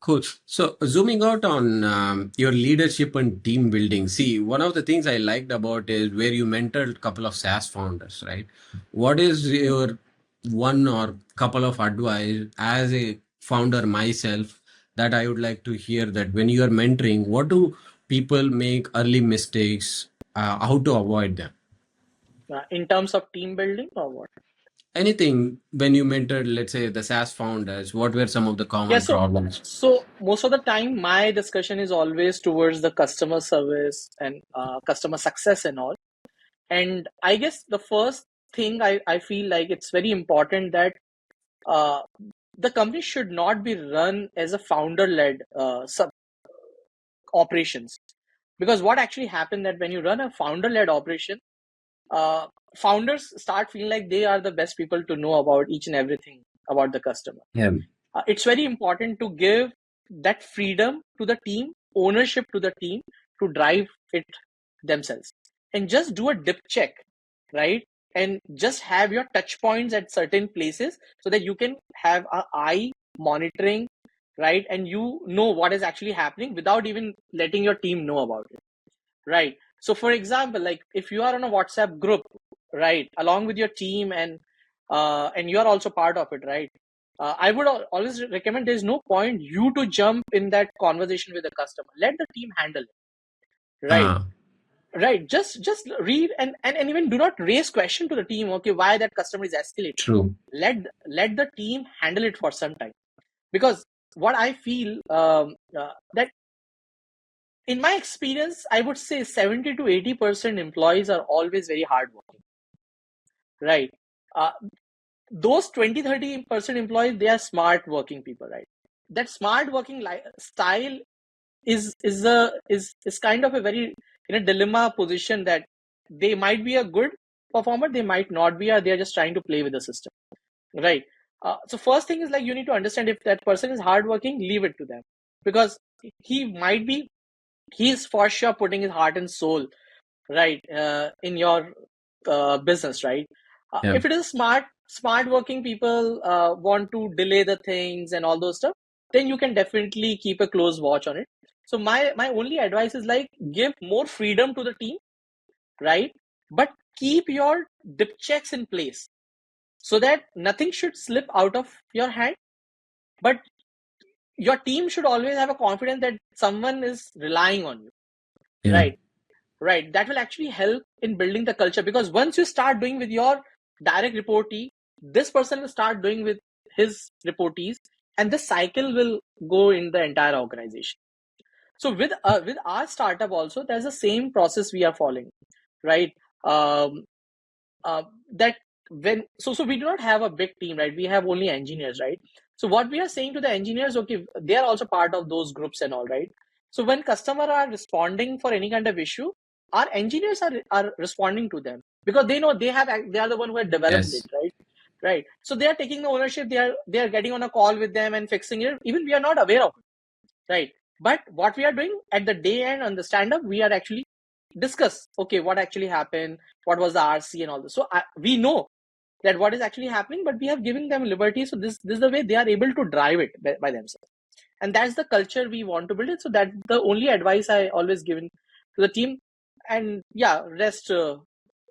Cool. So zooming out on your leadership and team building, see, one of the things I liked about is where you mentored a couple of SaaS founders, right? What is your one or couple of advice as a founder myself that I would like to hear that when you are mentoring, what do people make early mistakes, how to avoid them? In terms of team building or what? Anything when you mentored, let's say the SaaS founders, what were some of the Yeah, common so problems? most of the time, my discussion is always towards the customer service and customer success and all. And I guess the first thing I feel like it's very important that uh, the company should not be run as a founder-led operations. Because what actually happened that when you run a founder-led operation, uh, founders start feeling like they are the best people to know about each and everything about the customer. Yeah. It's very important to give that freedom to the team, ownership to the team to drive it themselves, and just do a dip check, right? And just have your touch points at certain places so that you can have a eye monitoring, right? And you know what is actually happening without even letting your team know about it, right? So for example, like if you are on a WhatsApp group, right, along with your team, and you are also part of it, right? I would always recommend there's no point you to jump in that conversation with the customer. Let the team handle it, right? Uh, Right. Just read and even do not raise question to the team. Okay, why that customer is escalating? True. Let the team handle it for some time, because what I feel that in my experience, I would say 70 to 80% employees are always very hardworking, right? Uh, those 20-30% employees, they are smart working people, right? That smart working style is kind of a very in a dilemma position that they might be a good performer, they might not be, or they're just trying to play with the system, right? So first thing is like you need to understand if that person is hardworking, leave it to them, because he might be he's for sure putting his heart and soul, right, in your business, right? Yeah. If it is smart working people want to delay the things and all those stuff, then you can definitely keep a close watch on it. So my only advice is like give more freedom to the team, right? But keep your dip checks in place so that nothing should slip out of your hand. But your team should always have a confidence that someone is relying on you, Yeah. right? Right. That will actually help in building the culture, because once you start doing with your direct reportee, this person will start doing with his reportees, and this cycle will go in the entire organization. So with our startup also, there's the same process we are following, right? Um, uh, that when so we do not have a big team, right? We have only engineers, right? So what we are saying to the engineers, okay, they are also part of those groups and all, right? So when customer are responding for any kind of issue, our engineers are responding to them, because they know they are the one who have developed it, Yes. right? Right. So they are taking the ownership, they are getting on a call with them and fixing it, even we are not aware of it, right? But what we are doing at the day end on the stand up, we are actually discuss, okay, what actually happened, what was the RC and all this. So we know that what is actually happening, but we have given them liberty. So this is the way they are able to drive it by themselves, and that's the culture we want to build it. So that's the only advice I always given to the team. And yeah, rest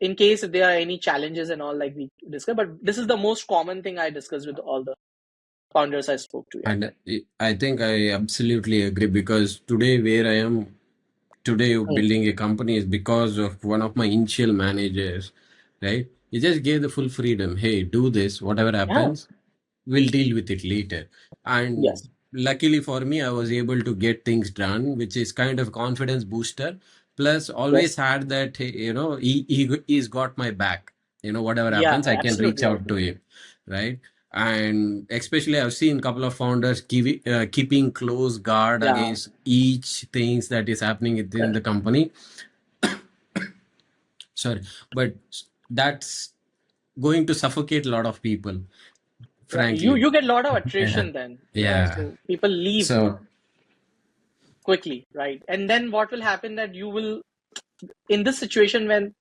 in case if there are any challenges and all, like we discussed, but this is the most common thing I discuss with all the founders I spoke to. Yeah. And I think I absolutely agree because today, where I am today, Hmm. building a company is because of one of my initial managers, right? He just gave the full freedom. Hey, do this, whatever Yeah. happens, we'll deal with it later. And Yes. luckily for me, I was able to get things done, which is kind of confidence booster. Plus, always Yes. had that, hey, he's got my back. Whatever Yeah. happens, I can reach Absolutely. out to him, right? And especially, I've seen a couple of founders keeping close guard Yeah. against each things that is happening within the Correct. company. Sorry, but that's going to suffocate a lot of people, Yeah. You frankly. you get a lot of Yeah. attrition then. Yeah. So people leave So quickly, right? And then what will happen that you will in this situation when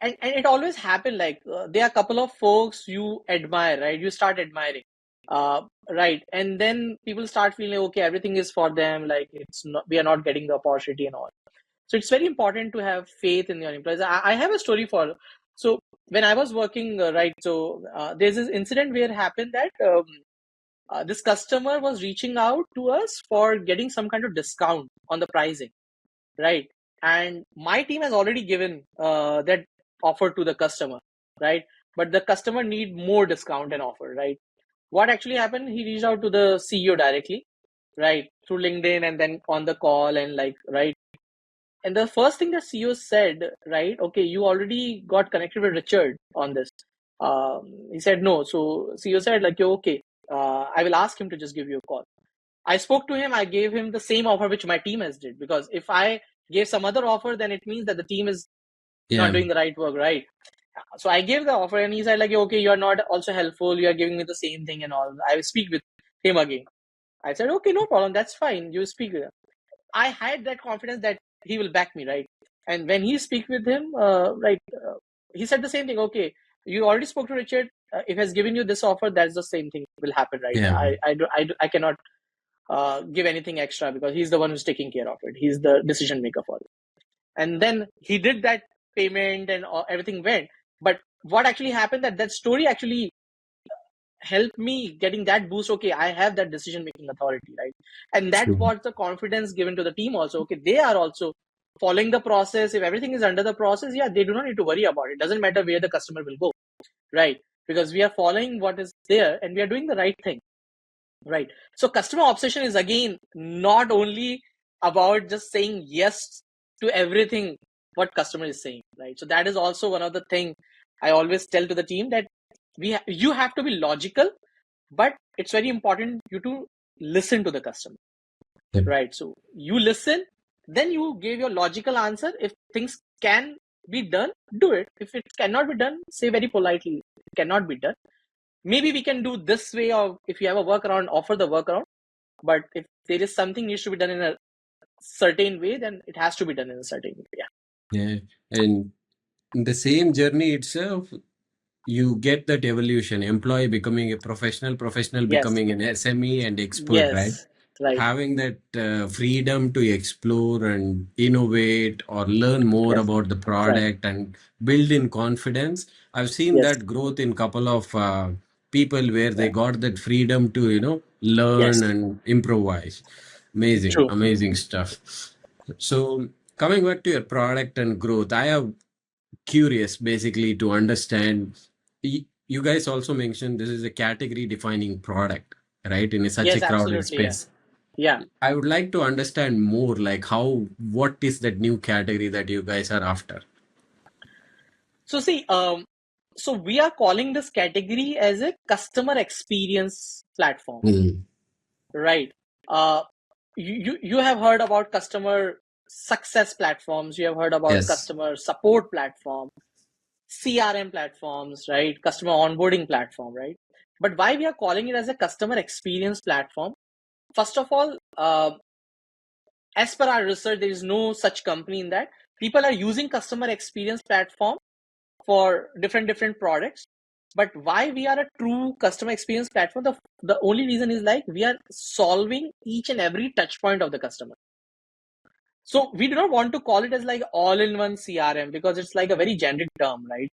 and it always happen like there are a couple of folks you admire, right? You start admiring. Right. And then people start feeling, okay, everything is for them, like it's not, we are not getting the opportunity and all. So it's very important to have faith in your employees. I have a story for, so when I was working, right, so there's this incident where it happened that this customer was reaching out to us for getting some kind of discount on the pricing, right? And my team has already given that offer to the customer, right? But the customer need more discount and offer, right? What actually happened? He reached out to the CEO directly, right, through LinkedIn and then on the call and like, right. And the first thing that CEO said, right, okay, you already got connected with Richard on this. He said no. So CEO said like, okay, I will ask him to just give you a call. I spoke to him. I gave him the same offer which my team has did, because if I gave some other offer, then it means that the team is not Yeah. doing the right work, right? So I gave the offer, and he said like, okay, you are not also helpful. You are giving me the same thing and all. I will speak with him again. I said, okay, no problem. That's fine. You speak with him. I had that confidence that he will back me, right? And when he speak with him, he said the same thing. Okay, you already spoke to Richard. If he has given you this offer, that's the same thing will happen, right? Yeah. I cannot give anything extra because he's the one who's taking care of it. He's the decision maker for it. And then he did that payment and everything went. But what actually happened, that story actually helped me getting that boost. Okay, I have that decision making authority, right? And that True. was the confidence given to the team also. Okay, they are also following the process. If everything is under the process, yeah, they do not need to worry about it. Doesn't matter where the customer will go, right? Because we are following what is there and we are doing the right thing. Right. So customer obsession is again not only about just saying yes to everything what customer is saying, right? So that is also one of the thing I always tell to the team, that you have to be logical, but it's very important you to listen to the customer, Yep. right? So you listen, then you give your logical answer. If things can be done, do it. If it cannot be done, say very politely, it cannot be done. Maybe we can do this way, or if you have a workaround, offer the workaround. But if there is something needs to be done in a certain way, then it has to be done in a certain way. Yeah. Yeah. And in the same journey itself, you get that evolution, employee becoming a professional, professional Yes. becoming an SME and expert, right? Yes. Right. Having that freedom to explore and innovate or learn more Yes. about the Right. product and build in confidence. I've seen Yes. that growth in couple of people where they Right. got that freedom to, Yes. learn and improvise. Amazing, True. amazing stuff. So coming back to your product and growth, I have curious basically to understand. You guys also mentioned this is a category defining product, right? In such a Yes. crowded Absolutely. Yeah. space. Yeah. I would like to understand more, like what is that new category that you guys are after? So see, so we are calling this category as a customer experience platform, Mm. right? Uh, you have heard about customer success platforms. You have heard about Yes. customer support platform, CRM platforms, right? Customer onboarding platform, right? But why we are calling it as a customer experience platform? First of all, as per our research, there is no such company in that. People are using customer experience platform for different products. But why we are a true customer experience platform? The only reason is like we are solving each and every touch point of the customer. So we do not want to call it as like all-in-one CRM, because it's like a very generic term, right?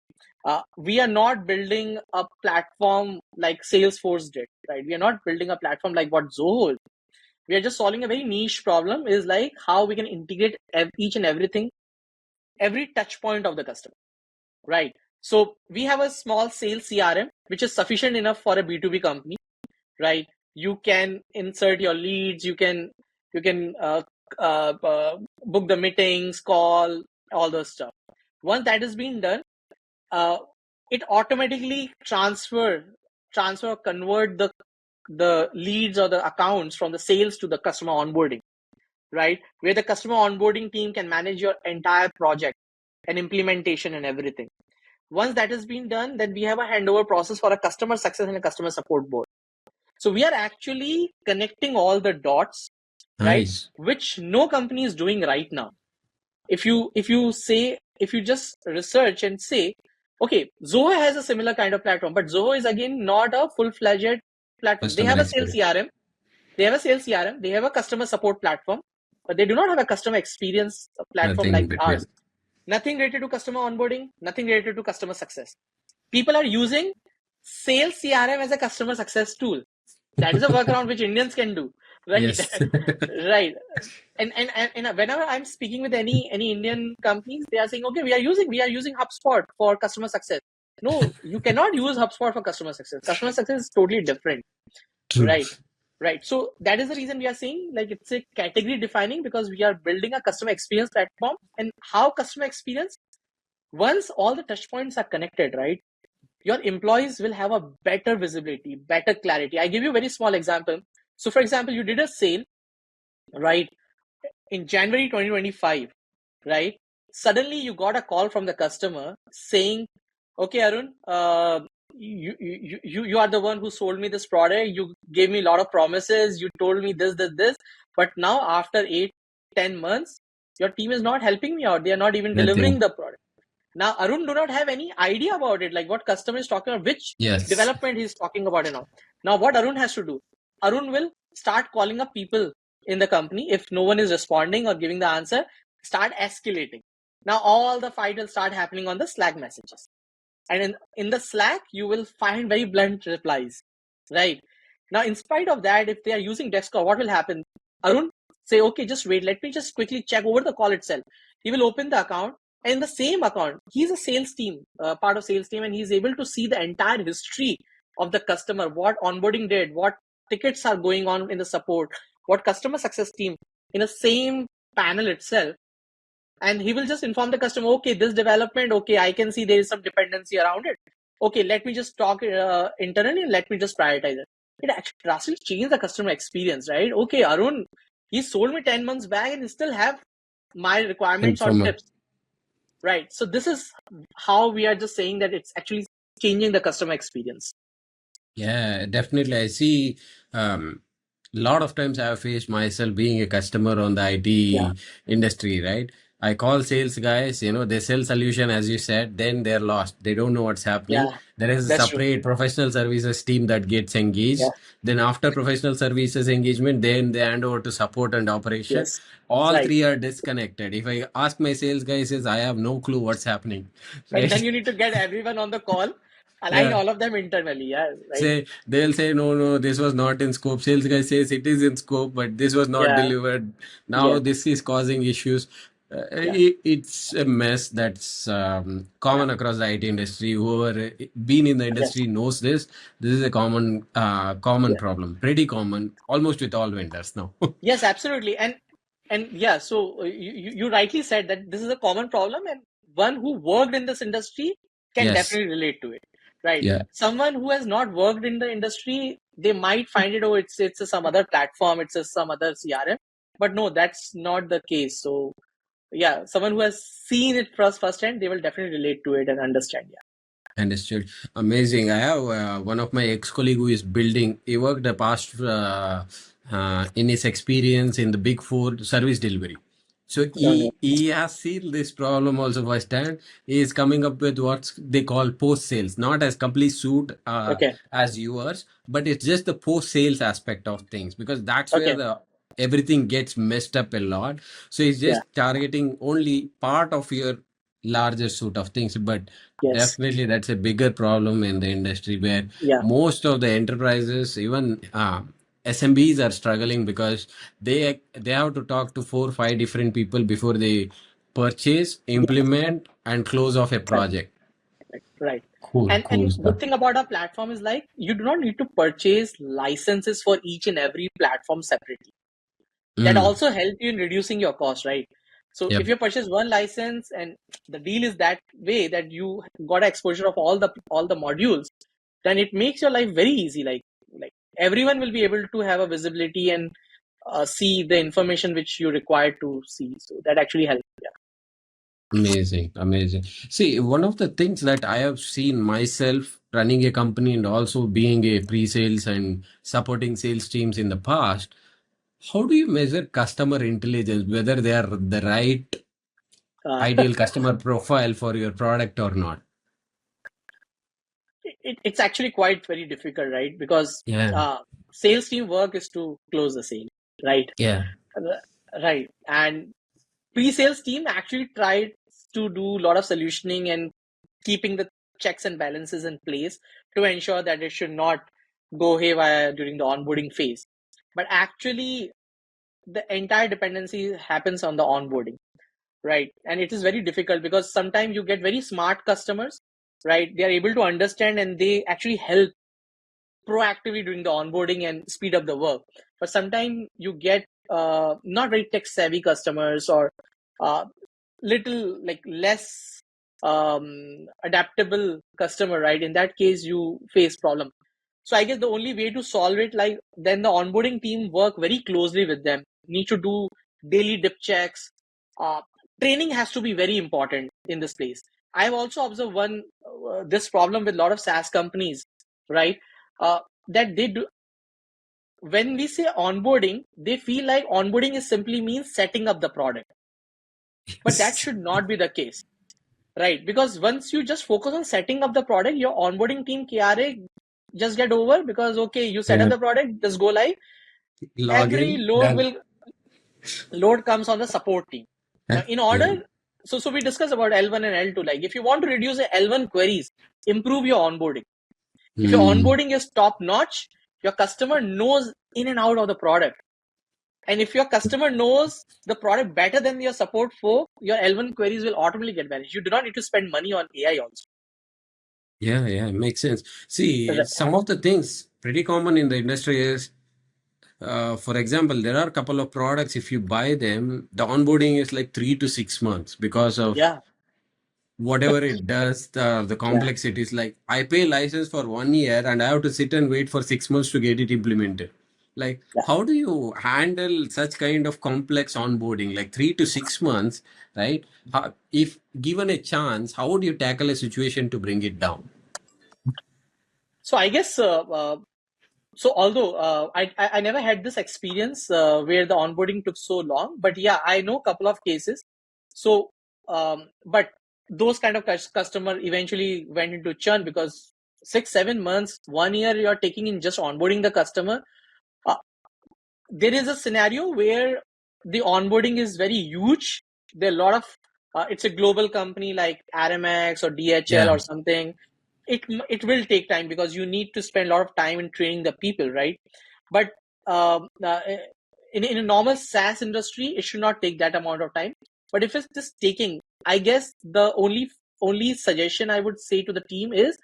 We are not building a platform like Salesforce did, right? We are not building a platform like what Zoho is. We are just solving a very niche problem, is like how we can integrate each and everything, every touch point of the customer, right? So we have a small sales CRM, which is sufficient enough for a B2B company, right? You can insert your leads, you can book the meetings, call, all those stuff. Once that is being done, uh, it automatically convert the leads or the accounts from the sales to the customer onboarding, right? Where the customer onboarding team can manage your entire project and implementation and everything. Once that has been done, then we have a handover process for a customer success and a customer support board. So we are actually connecting all the dots, right? Nice. Which no company is doing right now. If you just research and say, okay, Zoho has a similar kind of platform, but Zoho is again not a full-fledged platform. They Customer have a sales experience. CRM. They have a sales CRM. They have a customer support platform, but they do not have a customer experience platform Nothing like in between. ours. Nothing related to customer onboarding, nothing related to customer success. People are using sales CRM as a customer success tool. That is a workaround which Indians can do, right? Yes. Right. And whenever I'm speaking with any Indian companies, they are saying, okay, we are using HubSpot for customer success. No, you cannot use HubSpot for customer success. Customer success is totally different, True. right? Right. So that is the reason we are saying like it's a category defining, because we are building a customer experience platform. And how customer experience? Once all the touch points are connected, right? Your employees will have a better visibility, better clarity. I give you a very small example. So for example, you did a sale, right, in January 2025, right? Suddenly you got a call from the customer saying, okay, Arun, you are the one who sold me this product. You gave me a lot of promises. You told me this, but now after 8-10 months, your team is not helping me out. They are not even delivering Nothing. the product. Now Arun do not have any idea about it, like what customer is talking about, which Yes. development he's talking about. Now what Arun has to do? Arun will start calling up people in the company. If no one is responding or giving the answer, start escalating. Now all the fight will start happening on the Slack messages. And in the Slack, you will find very blunt replies, right? Now, in spite of that, if they are using Dexkor, what will happen? Arun say, okay, just wait. Let me just quickly check over the call itself. He will open the account, and in the same account, he's a sales team, part of sales team, and he's able to see the entire history of the customer, what onboarding did, what tickets are going on in the support, what customer success team in the same panel itself. And he will just inform the customer, okay, this development, okay, I can see there is some dependency around it. Okay, let me just talk internally and let me just prioritize it. It actually drastically changed the customer experience, right? Okay, Arun, he sold me 10 months back and he still have my requirements or Informer. tips, right? So this is how we are just saying that it's actually changing the customer experience. Yeah, definitely. I see lot of times I have faced myself being a customer on the Yeah, IT industry, right? I call sales guys, they sell solution as you said, then they're lost. They don't know what's happening. yeah, There is a that's true. separate professional services team that gets Yeah, engaged. Then after professional services engagement, then they hand over to support and operation. yes, All right. three are disconnected. If I ask my sales guy, he says I have no clue what's happening. And then Right? you need to get everyone on the call, align Yeah. all of them internally. Yeah, right. Say they'll say no, this was not in scope. Sales guy says it is in scope, but this was not Yeah, delivered. Now yes, this is causing issues. yeah, It's a mess that's yeah, common across the IT industry. Whoever been in the yes, industry knows this. This is a common yeah. problem, pretty common, almost with all vendors now. Yes, absolutely. And yeah, so you rightly said that this is a common problem, and one who worked in this industry can Yes. definitely relate to it, right? Yeah. Someone who has not worked in the industry, they might find it, oh, it's some other platform, it's some other CRM, but no, that's not the case. So yeah, someone who has seen it firsthand, they will definitely relate to it and understand. Yeah, Understood. Amazing. I have one of my ex-colleague who is building. He worked the past in his experience in the Big Four service delivery. So okay, he has seen this problem also firsthand. He is coming up with what they call post sales, not as complete suit okay, as yours, but it's just the post sales aspect of things because that's where okay, the everything gets messed up a lot. So it's yeah, just targeting only part of your larger suite of things, but yes, definitely, that's a bigger problem in the industry where yeah, most of the enterprises, even SMBs, are struggling because they have to talk to 4 5 different people before they purchase, yeah, implement, and close off a right. project. Right. Cool And stuff. good thing about our platform is like you do not need to purchase licenses for each and every platform separately. That Mm, also help you in reducing your cost, right? So if yep. you purchase one license and the deal is that way that you got exposure of all the modules, then it makes your life very easy. Like everyone will be able to have a visibility and see the information which you require to see. So that actually helps. Amazing, amazing. See, one of the things that I have seen myself running a company and also being a pre-sales and supporting sales teams in the past, how do you measure customer intelligence, whether they are the right Yeah. ideal customer profile for your product or not? it's actually quite very difficult, right? Because Yeah. sales team work is to close the sale, right? Yeah. Right. And pre-sales team actually tried to do a lot of solutioning and keeping the checks and balances in place to ensure that it should not go haywire during the onboarding phase. But actually, the entire dependency happens on the onboarding, right? And it is very difficult because sometimes you get very smart customers, right? They are able to understand and they actually help proactively doing the onboarding and speed up the work. But sometimes you get not very tech savvy customers or uh, little like less adaptable customer, right? In that case, you face problem. So I guess the only way to solve it, like then the onboarding team work very closely with them. Need to do daily dip checks. Uh, Training has to be very important in this place. I've also observed one this problem with a lot of SaaS companies, right? Uh, that they do when we say onboarding, they feel like onboarding is simply means setting up the product, but that should not be the case, right? Because once you just focus on setting up the product, your onboarding team KRA just get over because okay, you set up Yeah. the product, just go live. Every Login done. load comes on the support team. Now, in Yeah. order, so we discussed about L1 and L2. Like if you want to reduce the L1 queries, improve your onboarding. If your Hmm. onboarding is top notch, your customer knows in and out of the product. And if your customer knows the product better than your support folk, your L1 queries will automatically get managed. You do not need to spend money on AI also. Yeah, yeah, makes sense. See, Right. some of the things pretty common in the industry is, for example, there are a couple of products. If you buy them, the onboarding is like 3 to 6 months because of Yeah, whatever it does. The yeah, complexities. Like I pay license for 1 year and I have to sit and wait for 6 months to get it implemented. Like, yeah. how do you handle such kind of complex onboarding? Like 3 to 6 months, right? If given a chance, how would you tackle a situation to bring it down? So I guess so. Although I never had this experience where the onboarding took so long, but yeah, I know a couple of cases. So, but those kind of customer eventually went into churn because 6 7 months, 1 year, you're taking in just onboarding the customer. Uh, there is a scenario where the onboarding is very huge. There are a lot of it's a global company like Aramex or DHL Yeah. or something. It will take time because you need to spend a lot of time in training the people, right? But um, uh, in a normal SaaS industry, it should not take that amount of time. But if it's just taking, I guess the only suggestion I would say to the team is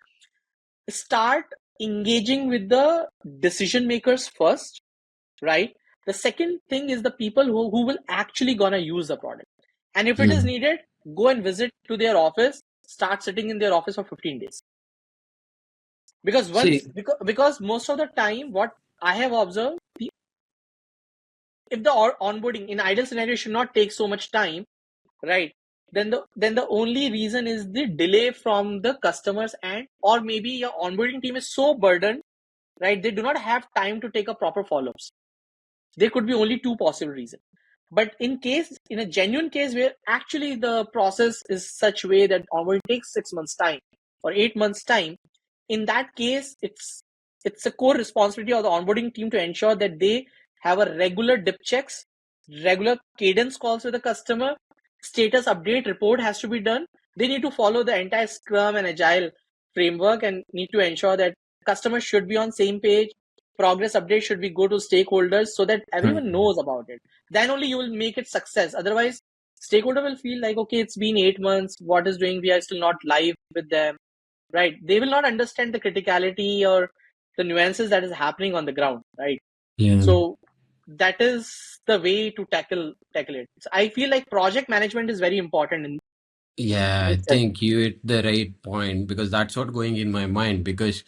start engaging with the decision makers first, right? The second thing is the people who will actually gonna use the product. And if it is Mm. needed, go and visit to their office, start sitting in their office for 15 days. Because See, because most of the time, what I have observed, if the onboarding in ideal scenario should not take so much time, right? Then the only reason is the delay from the customers and or maybe your onboarding team is so burdened, right? They do not have time to take a proper follow-ups. There could be only two possible reasons. But in a genuine case where actually the process is such way that onboarding takes 6 months time or 8 months time, in that case, it's a core responsibility of the onboarding team to ensure that they have a regular dip checks, regular cadence calls with the customer, status update report has to be done. They need to follow the entire Scrum and Agile framework and need to ensure that customers should be on same page. Progress update should be go to stakeholders so that everyone mm, knows about it. Then only you will make it success. Otherwise, stakeholder will feel like, okay, it's been 8 months. What is doing? We are still not live with them, right? They will not understand the criticality or the nuances that is happening on the ground, right? yeah. So that is the way to tackle it. So I feel like project management is very important Yeah, in I itself. think you hit the right point because that's what going in my mind. Because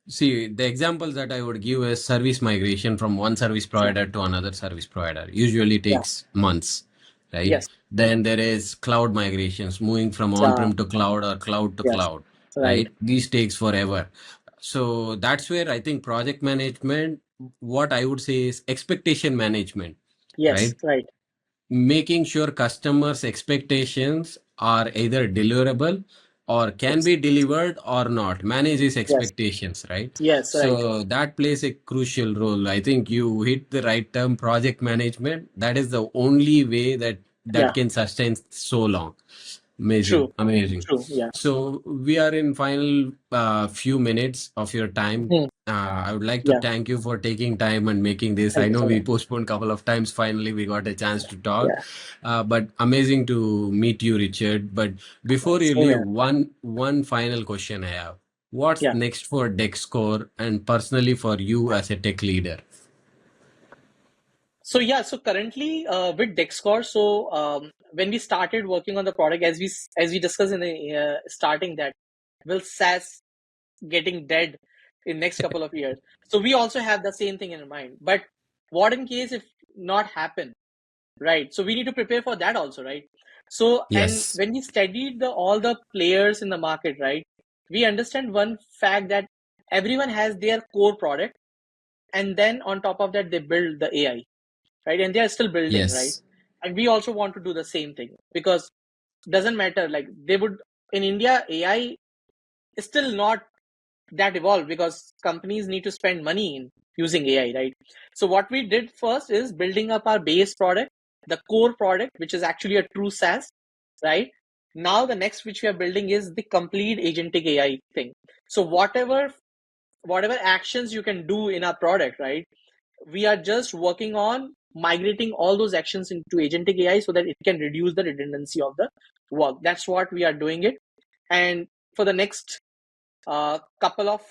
see, the examples that I would give is service migration from one service Yeah, provider to another service provider. Usually yeah, takes months, right? yes, Then there is cloud migrations, moving from yeah, on-prem to cloud or cloud to yes, cloud, right, right? These takes forever. So that's where I think project management, what I would say is expectation management, yes, right? right, Making sure customers' expectations are either deliverable or can Yes. be delivered or not. Manage his Yes. expectations, right? Yes. Right. So that plays a crucial role. I think you hit the right term, project management. That is the only way that Yeah. can sustain so long. Amazing, True. amazing. True. Yeah. So we are in final few minutes of your time. Hmm. I would like to Yeah. thank you for taking time and making this. Thank I you know so we much. postponed a couple of times. Finally, we got a chance to talk. Yeah. But amazing to meet you, Richard. But before you Same leave, here. one final question I have. What's Yeah. next for Dexkor and personally for you as a tech leader? So yeah, so currently with Dexkor, so when we started working on the product, as we discussed in the starting, that will SaaS getting dead in next couple of years. So we also have the same thing in mind. But what in case if not happen, right? So we need to prepare for that also, right? So and Yes, when we studied the all the players in the market, right, we understand one fact that everyone has their core product, and then on top of that they build the AI, right? And they are still building, right? yes, And we also want to do the same thing because doesn't matter. Like they would in India, AI is still not that evolved because companies need to spend money in using AI, right? So what we did first is building up our base product, the core product, which is actually a true SaaS, right? Now the next which we are building is the complete agentic AI thing. So whatever actions you can do in our product, right? We are just working on migrating all those actions into agentic AI so that it can reduce the redundancy of the work. That's what we are doing it. And for the next couple of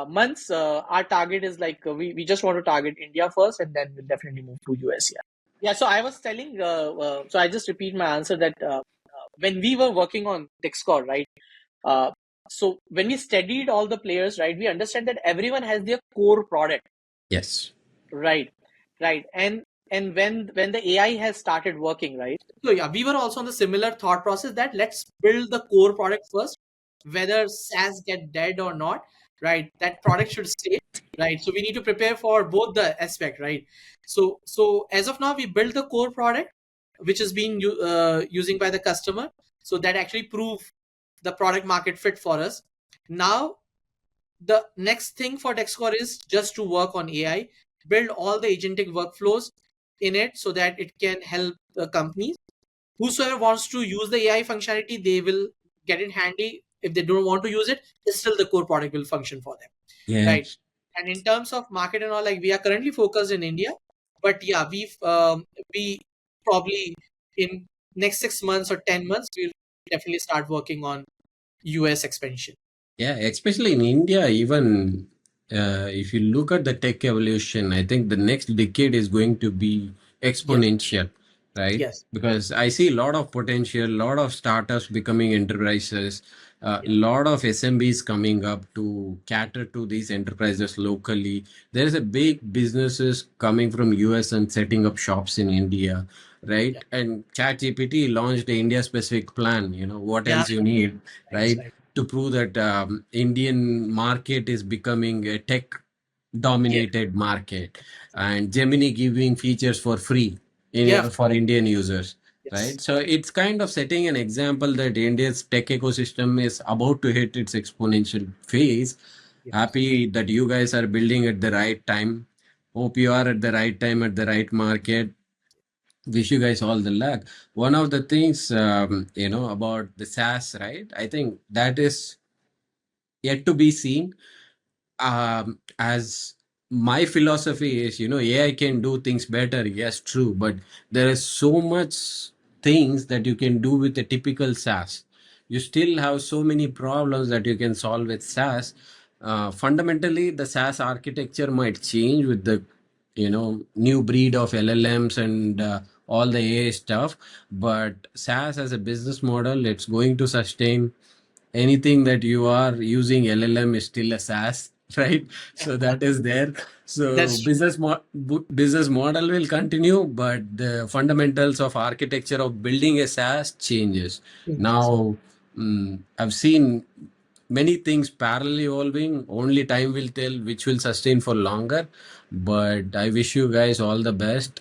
months, our target is like we just want to target India first, and then we'll definitely move to US. Yeah. Yeah. So I was telling. So I just repeat my answer that when we were working on Dexkor, right? Uh, so when we studied all the players, right, we understand that everyone has their core product. yes, Right, right. And when the AI has started working, right? So yeah, we were also on the similar thought process that let's build the core product first, whether SaaS get dead or not, right? That product should stay, right? So we need to prepare for both the aspect, right? So as of now, we build the core product, which is being using by the customer, so that actually prove the product market fit for us. Now the next thing for Dexkor is just to work on AI, build all the agentic workflows in it so that it can help the companies. Whosoever wants to use the AI functionality, they will get it handy. If they don't want to use it, still the core product will function for them, right? yes. And in terms of market and all, like we are currently focused in India, but yeah, we probably in next 6 months or 10 months we'll definitely start working on US expansion. Yeah, especially in India, even if you look at the tech evolution, I think the next decade is going to be Yes, exponential, right? yes, Because I see a lot of potential, a lot of startups becoming enterprises, a yeah, lot of SMBs coming up to cater to these enterprises locally. There is a big businesses coming from US and setting up shops in India, right? yeah. And ChatGPT launched the India specific plan, what Yeah, else you need, right, right? right. To prove that Indian market is becoming a tech Yes, dominated market, and Gemini giving features for free yeah, for Indian users, yes, right? So it's kind of setting an example that India's tech ecosystem is about to hit its exponential phase. yes. Happy that you guys are building at the right time. Hope you are at the right time at the right market. Wish you guys all the luck. One of the things about the SaaS, right? I think that is yet to be seen. As my philosophy is, AI can do things better. Yes, true, but there is so much things that you can do with a typical SaaS. You still have so many problems that you can solve with SaaS. Fundamentally, the SaaS architecture might change with the new breed of LLMs and all the AI stuff, but SaaS as a business model, it's going to sustain. Anything that you are using LLM is still a SaaS, right? So that is there. So That's true. business model will continue, but the fundamentals of architecture of building a SaaS changes. Yes. Now, I've seen many things parallel evolving. Only time will tell which will sustain for longer. But I wish you guys all the best.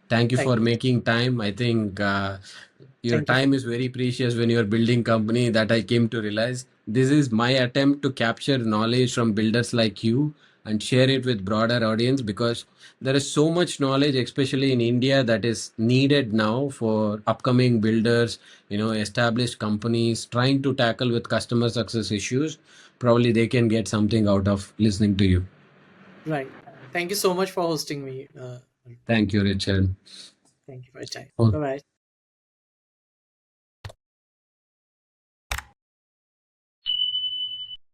Thank you Thank for you. making time. I think your Thank you. time is very precious when you're building company. That I came to realize. This is my attempt to capture knowledge from builders like you and share it with broader audience, because there is so much knowledge, especially in India, that is needed now for upcoming builders, established companies trying to tackle with customer success issues. Probably they can get something out of listening to you. Right. Thank you so much for hosting me. Thank you, Richard. Thank you for your time. Oh, Bye bye.